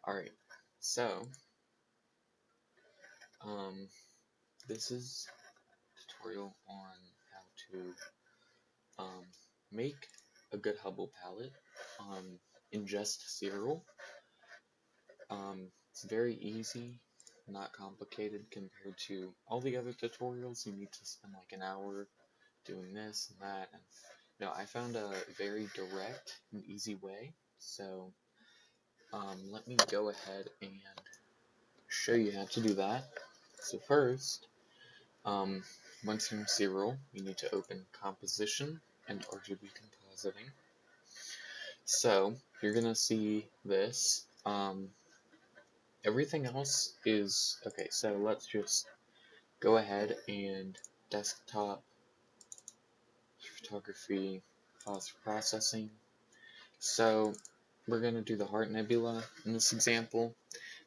Alright, so this is a tutorial on how to make a good Hubble palette in just siril. It's very easy, not complicated compared to all the other tutorials. You need to spend like an hour doing this and that. And I found a very direct and easy way. So let me go ahead and show you how to do that. So first, once you're in siril, you need to open composition and RGB compositing. So you're gonna see this. Everything else is okay. So let's just go ahead and desktop photography, pause for processing. So we're gonna do the Heart Nebula in this example.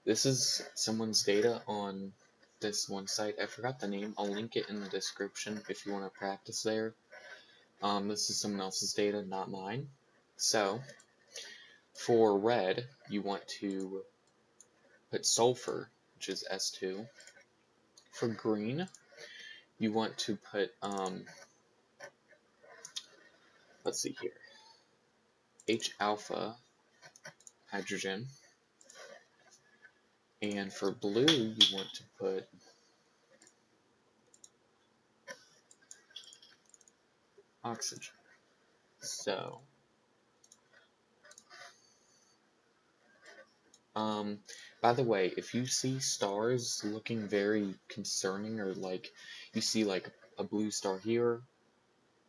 This is someone's data on this one site. I forgot the name. I'll link it in the description if you want to practice there. This is someone else's data, not mine. So for red, you want to put sulfur, which is S2. For green, you want to put, let's see here, H alpha hydrogen. And for blue, you want to put oxygen. So, by the way, if you see stars looking very concerning, or like you see like a blue star here,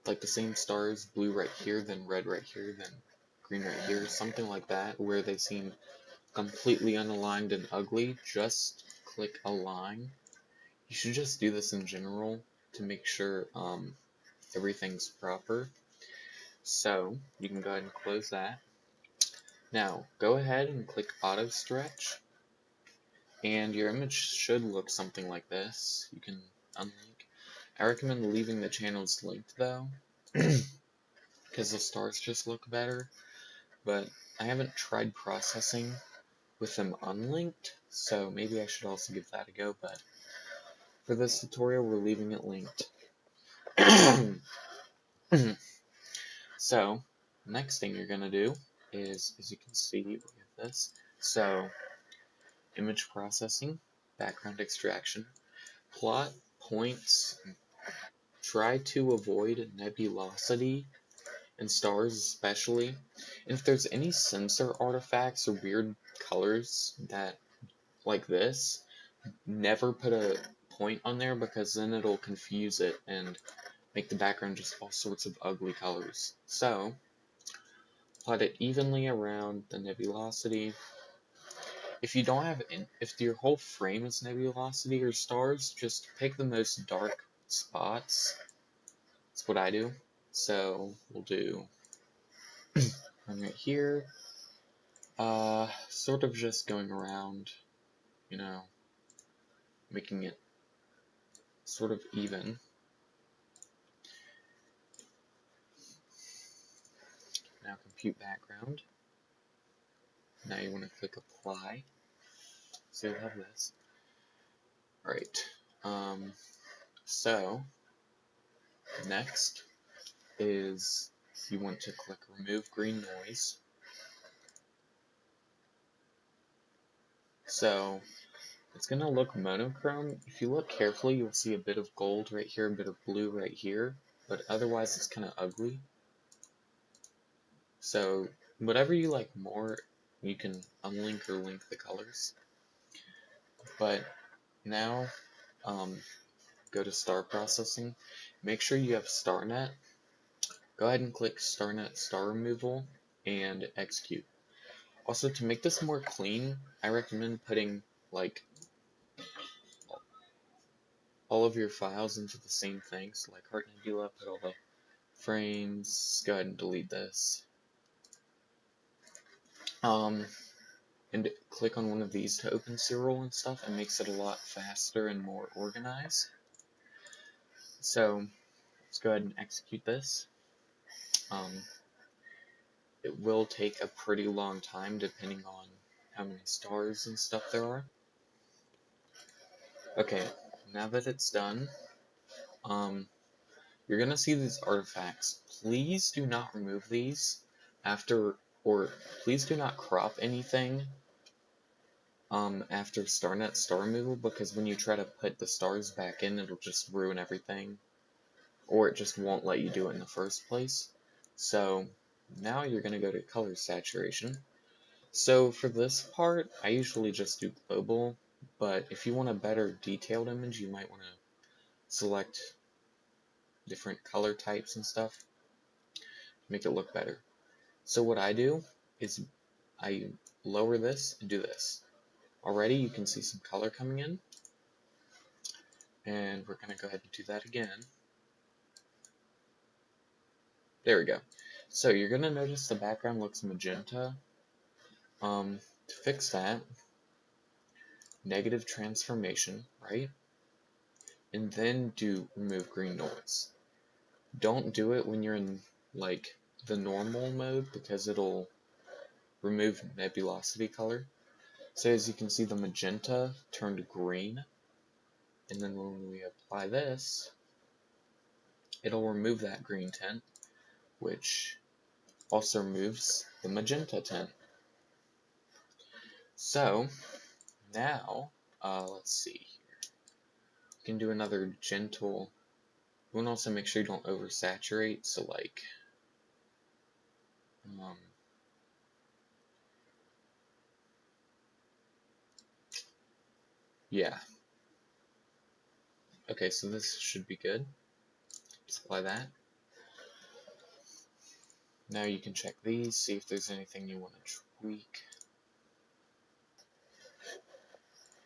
like the same stars, blue right here, then red right here, then green right here, something like that, where they seem completely unaligned and ugly, just click align. You should just do this in general to make sure everything's proper. So you can go ahead and close that. Now go ahead and click auto stretch, and your image should look something like this. You can unlink. I recommend leaving the channels linked though, because the stars just look better, but I haven't tried processing with them unlinked, so maybe I should also give that a go, but for this tutorial we're leaving it linked. So next thing you're gonna do is, as you can see, we have this. So image processing, background extraction, plot points. Try to avoid nebulosity and stars especially. And if there's any sensor artifacts or weird colors that like this, never put a point on there, because then it'll confuse it and make the background just all sorts of ugly colors. So plot it evenly around the nebulosity. If you don't have, if your whole frame is nebulosity or stars, just pick the most dark spots. That's what I do. So we'll do one right here. Sort of just going around, making it sort of even. Now compute background. Now you want to click apply. So you have this. Alright. So next is you want to click remove green noise. So it's going to look monochrome. If you look carefully, you'll see a bit of gold right here, a bit of blue right here, but otherwise it's kind of ugly. So whatever you like more, you can unlink or link the colors. But now go to star processing. Make sure you have StarNet. Go ahead and click StarNet star removal and execute. Also, to make this more clean, I recommend putting like all of your files into the same thing. So like Heart Nebula, put all the frames. Go ahead and delete this. And click on one of these to open siril and stuff. It makes it a lot faster and more organized. So let's go ahead and execute this. It will take a pretty long time depending on how many stars and stuff there are. Okay, now that it's done, you're gonna see these artifacts. Please do not remove these after, or please do not crop anything after StarNet star removal, because when you try to put the stars back in, it'll just ruin everything, or it just won't let you do it in the first place. So now you're gonna go to color saturation. So for this part, I usually just do global, but if you want a better detailed image, you might want to select different color types and stuff to make it look better. So what I do is I lower this and do this. Already you can see some color coming in, and we're going to go ahead and do that again. There we go. So you're going to notice the background looks magenta. To fix that, negative transformation, right? And then do remove green noise. Don't do it when you're in like the normal mode, because it'll remove nebulosity color. So as you can see, the magenta turned green, and then when we apply this, it'll remove that green tint, which also removes the magenta tint. So now, let's see here. You can do another gentle. You want to also make sure you don't oversaturate. So like, yeah. Okay, so this should be good. Just apply that. Now you can check these, see if there's anything you want to tweak.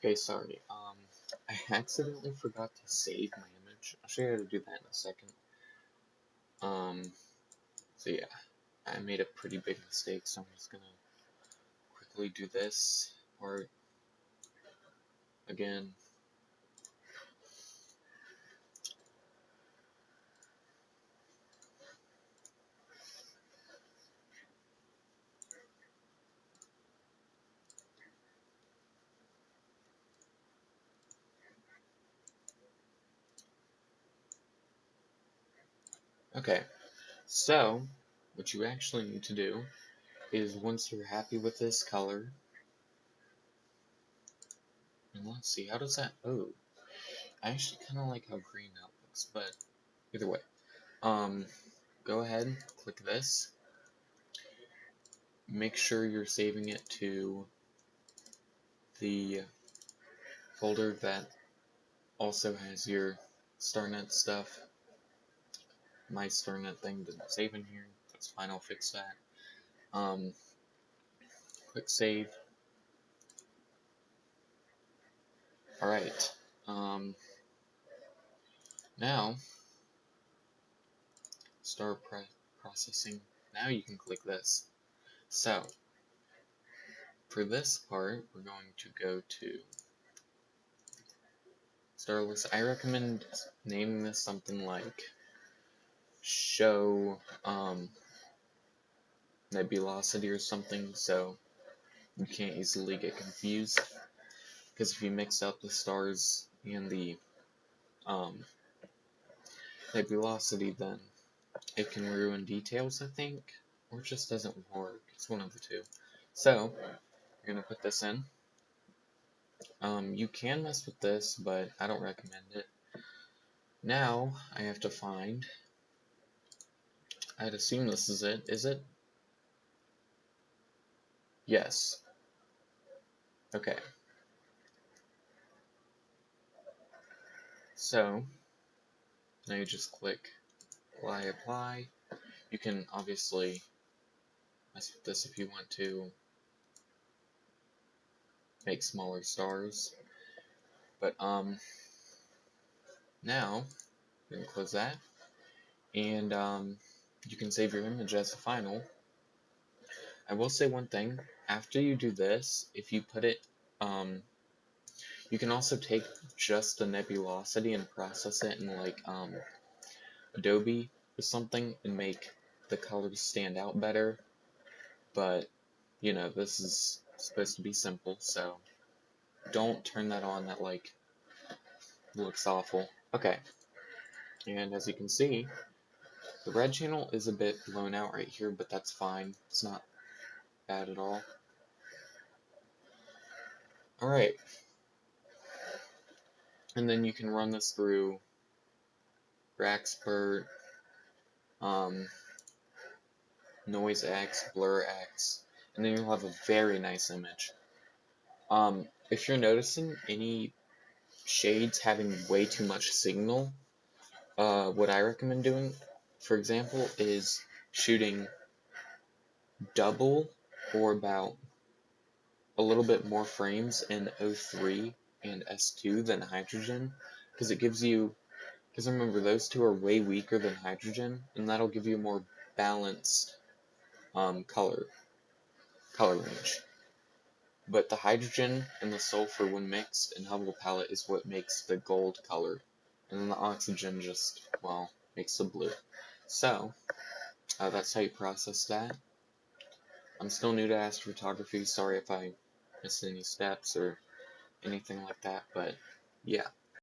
Okay, sorry. I accidentally forgot to save my image. I'll show you how to do that in a second. So yeah, I made a pretty big mistake, so I'm just gonna quickly do this part again. Okay, so what you actually need to do is, once you're happy with this color, and let's see, how does that, oh, I actually kind of like how green that looks, but either way, go ahead, click this, make sure you're saving it to the folder that also has your StarNet stuff. My StarNet thing didn't save in here, that's fine, I'll fix that. Click save. Alright, now start processing. Now you can click this. So, for this part, we're going to go to star list. I recommend naming this something like show nebulosity or something, so you can't easily get confused. Because if you mix up the stars and the nebulosity, then it can ruin details, I think, or it just doesn't work. It's one of the two. So, you're going to put this in. You can mess with this, but I don't recommend it. Now, I have to find, I'd assume this is it. Is it? Yes. Okay. So, now you just click apply. You can obviously mess with this if you want to make smaller stars. But, now, you can close that. And, you can save your image as the final. I will say one thing. After you do this, if you put it, you can also take just the nebulosity and process it in like Adobe or something and make the colors stand out better. But you know, this is supposed to be simple, so don't turn that on, that like looks awful. Okay, and as you can see, the red channel is a bit blown out right here, but that's fine. It's not bad at all. Alright, and then you can run this through Expert, Noise X, Blur X, and then you'll have a very nice image. If you're noticing any shades having way too much signal, what I recommend doing, for example, is shooting double or about a little bit more frames in O3 and S2 than hydrogen, because it gives you, because remember, those two are way weaker than hydrogen, and that'll give you a more balanced color range. But the hydrogen and the sulfur, when mixed in Hubble palette, is what makes the gold color, and then the oxygen just, well, makes the blue. So that's how you process that. I'm still new to astrophotography. Sorry if I missed any steps or anything like that, but yeah.